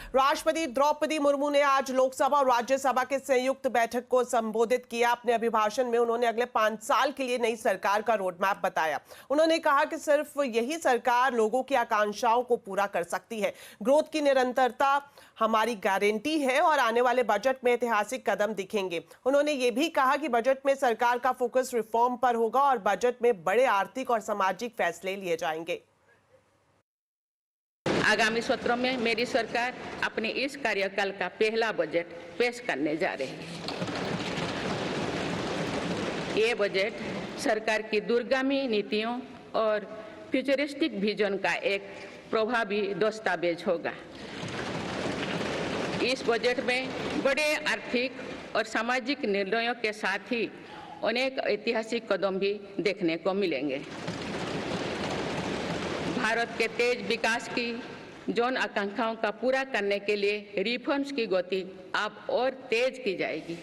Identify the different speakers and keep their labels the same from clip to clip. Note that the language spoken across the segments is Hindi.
Speaker 1: राष्ट्रपति द्रौपदी मुर्मू ने आज लोकसभा और राज्यसभा के संयुक्त बैठक को संबोधित किया। अपने अभिभाषण में उन्होंने अगले 5 साल के लिए नई सरकार का रोड मैप बताया। उन्होंने कहा कि सिर्फ यही सरकार लोगों की आकांक्षाओं को पूरा कर सकती है। ग्रोथ की निरंतरता हमारी गारंटी है और आने वाले बजट में ऐतिहासिक कदम दिखेंगे। उन्होंने ये भी कहा कि बजट में सरकार का फोकस रिफॉर्म पर होगा और बजट में बड़े आर्थिक और सामाजिक फैसले लिए जाएंगे।
Speaker 2: आगामी सत्रों में मेरी सरकार अपने इस कार्यकाल का पहला बजट पेश करने जा रही है। ये बजट सरकार की दूरगामी नीतियों और फ्यूचरिस्टिक विजन का एक प्रभावी दस्तावेज होगा। इस बजट में बड़े आर्थिक और सामाजिक निर्णयों के साथ ही अनेक ऐतिहासिक कदम भी देखने को मिलेंगे। भारत के तेज विकास की जन आकांक्षाओं का पूरा करने के लिए रिफॉर्म्स की गति अब और तेज की जाएगी।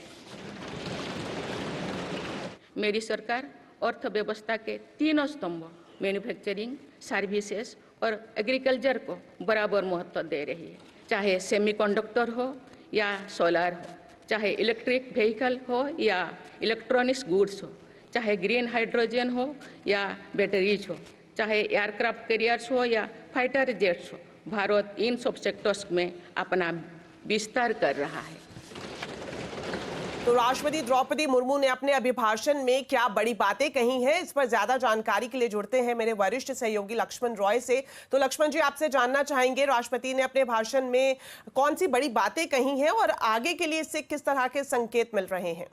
Speaker 2: मेरी सरकार अर्थव्यवस्था के तीनों स्तंभों मैन्युफैक्चरिंग, सर्विसेज और एग्रीकल्चर को बराबर महत्व दे रही है। चाहे सेमीकंडक्टर हो या सोलर हो, चाहे इलेक्ट्रिक व्हीकल हो या इलेक्ट्रॉनिक्स गुड्स हो, चाहे ग्रीन हाइड्रोजन हो या बैटरीज हो, चाहे एयरक्राफ्ट कैरियर्स हो या फाइटर जेट्स हो, भारत इन सब सेक्टर्स में अपना विस्तार कर रहा है।
Speaker 1: तो राष्ट्रपति द्रौपदी मुर्मू ने अपने अभिभाषण में क्या बड़ी बातें कही हैं, इस पर ज्यादा जानकारी के लिए जुड़ते हैं मेरे वरिष्ठ सहयोगी लक्ष्मण रॉय से। तो लक्ष्मण जी, आपसे जानना चाहेंगे राष्ट्रपति ने अपने भाषण में कौन सी बड़ी बातें कही हैं और आगे के लिए इससे किस तरह के संकेत मिल रहे हैं?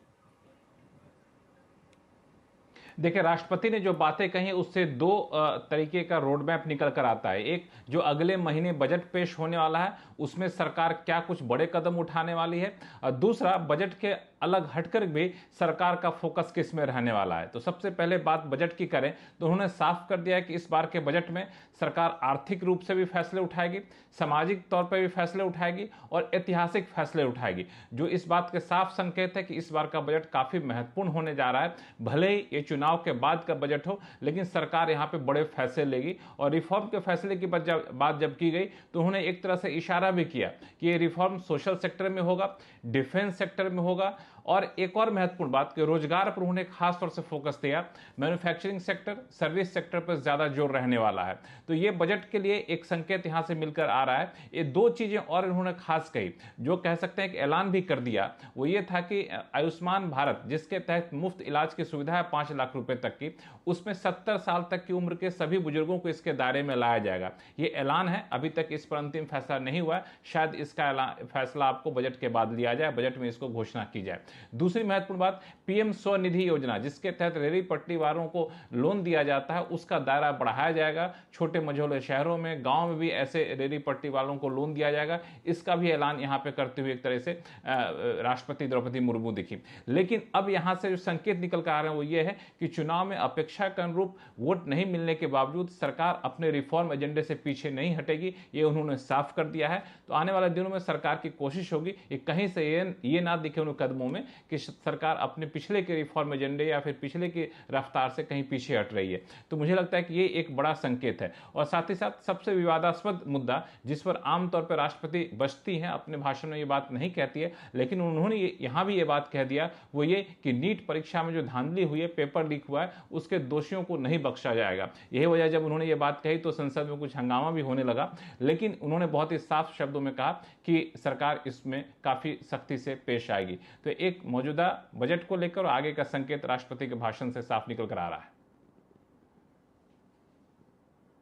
Speaker 3: देखिए, राष्ट्रपति ने जो बातें कही उससे दो तरीके का रोड मैप निकल कर आता है। एक, जो अगले महीने बजट पेश होने वाला है उसमें सरकार क्या कुछ बड़े कदम उठाने वाली है, और दूसरा, बजट के अलग हटकर भी सरकार का फोकस किस में रहने वाला है। तो सबसे पहले बात बजट की करें तो उन्होंने साफ कर दिया है कि इस बार के बजट में सरकार आर्थिक रूप से भी फैसले उठाएगी, सामाजिक तौर पर भी फैसले उठाएगी और ऐतिहासिक फैसले उठाएगी, जो इस बात के साफ संकेत है कि इस बार का बजट काफी महत्वपूर्ण होने जा रहा है। भले ही ये चुनाव के बाद का बजट हो, लेकिन सरकार यहां पे बड़े फैसले लेगी। और रिफॉर्म के फैसले की बात जब की गई तो उन्होंने एक तरह से इशारा भी किया कि ये रिफॉर्म सोशल सेक्टर में होगा, डिफेंस सेक्टर में होगा, और एक और महत्वपूर्ण बात कि रोजगार पर उन्होंने खास तौर से फोकस दिया। मैन्युफैक्चरिंग सेक्टर, सर्विस सेक्टर पर ज्यादा जोर रहने वाला है। तो ये बजट के लिए एक संकेत यहां से मिलकर आ रहा है। ये दो चीजें और इन्होंने खास कही, जो कह सकते हैं कि ऐलान भी कर दिया, वो ये था कि आयुष्मान भारत, जिसके तहत मुफ्त इलाज की सुविधा है 5 लाख रुपए तक की, उसमें 70 साल तक की उम्र के सभी बुजुर्गों को इसके दायरे में लाया जाएगा। ये ऐलान है, अभी तक इस पर अंतिम फैसला नहीं हुआ है। शायद इसका फैसला आपको बजट के बाद लिया जाए, बजट में इसको घोषणा की जाए। दूसरी महत्वपूर्ण बात, पीएम स्वनिधि योजना, जिसके तहत रेहड़ी पट्टी वालों को लोन दिया जाता है, उसका दायरा बढ़ाया जाएगा। छोटे मझोले शहरों में, गांव में भी ऐसे रेहड़ी पट्टी वालों को लोन दिया जाएगा। इसका भी ऐलान यहां पे करते हुए एक तरह से राष्ट्रपति द्रौपदी मुर्मू दिखी। लेकिन अब यहां से जो संकेत निकल कर आ रहे हैं वो ये है कि चुनाव में अपेक्षा के अनुरूप वोट नहीं मिलने के बावजूद सरकार अपने रिफॉर्म एजेंडे से पीछे नहीं हटेगी, ये उन्होंने साफ कर दिया है। तो आने वाले दिनों में सरकार की कोशिश होगी कि कहीं से ये ना दिखे उन कदमों में कि सरकार अपने पिछले के रिफॉर्म एजेंडे या फिर पिछले की रफ्तार से कहीं पीछे हट रही है। तो मुझे लगता है कि ये एक बड़ा संकेत है। और साथ ही साथ सबसे विवादास्पद मुद्दा, जिस पर आमतौर पर राष्ट्रपति बचती हैं, अपने भाषण में ये बात नहीं कहती है, लेकिन उन्होंने यहां भी ये बात कह दिया, वो ये कि नीट परीक्षा में जो धांधली हुई है, पेपर लीक हुआ है, उसके दोषियों को नहीं बख्शा जाएगा। यही वजह, जब उन्होंने ये बात कही तो संसद में कुछ हंगामा भी होने लगा, लेकिन उन्होंने बहुत ही साफ शब्दों में कहा कि सरकार इसमें काफी सख्ती से पेश आएगी। तो एक मौजूदा बजट को लेकर आगे का संकेत राष्ट्रपति के भाषण से साफ निकल कर आ रहा है।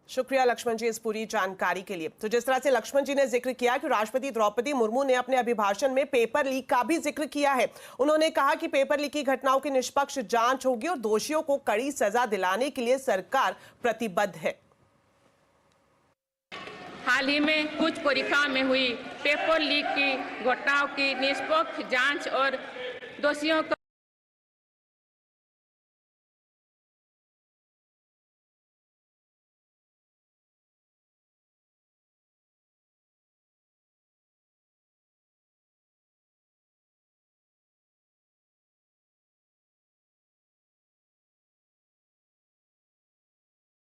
Speaker 1: शुक्रिया लक्ष्मण जी इस पूरी जानकारी के लिए। तो जिस तरह से लक्ष्मण जी ने जिक्र किया कि राष्ट्रपति द्रौपदी मुर्मू ने अपने अभिभाषण में पेपर लीक का भी जिक्र किया है। उन्होंने कहा कि पेपर लीक की घटनाओं की निष्पक्ष जांच होगी और दोषियों को कड़ी सजा दिलाने के लिए सरकार प्रतिबद्ध है।
Speaker 2: हाल ही में कुछ परीक्षाओं में हुई पेपर लीक की घटनाओं की निष्पक्ष जांच और दोषियों